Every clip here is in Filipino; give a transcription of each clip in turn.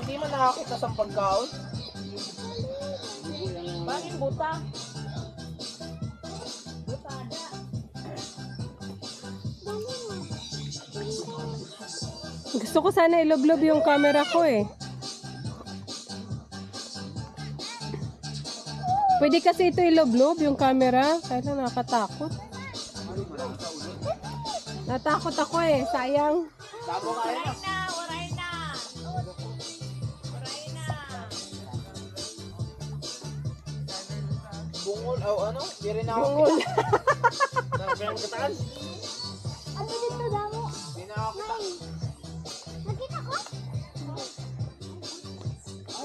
Hindi man nakakita sa pagkaon. Bakit buta? Butada. Gusto ko sana iloblob yung camera ko eh. Pwede kasi ito iloblob yung camera. Kaya lang nakatakot. Natakot ako eh. Sayang. Labo kaya na. Waray na. Waray na. Bungol, o ano? Di rin ako. Bungol. Pinagkataan. Ano dito damo? Di na ako kita. Nakita ko?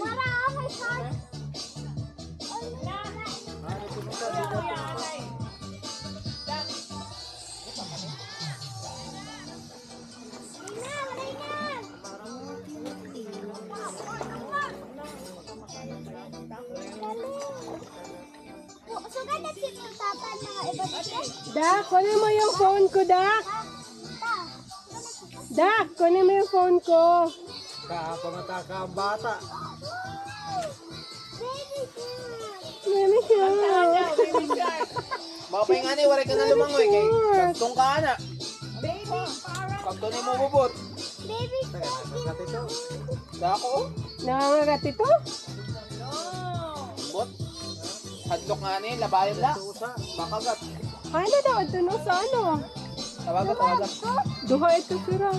Wala ako may card. Dak, kunin mo yung phone ko, Dak. Dak, kunin mo yung phone ko. Kapamata ka ang bata. Mami siya. Baka pa nga ni, waray ka na lumangoy. Kay kagtong ka na. Baby, para. Kagtong mo bubot. Baby, Dako. Nangangagat ito? Bot. Hadlok nga ni, labayan la. Bakagat. Ano daw? Ito no sa ano? Tawagat. Duha ito sira.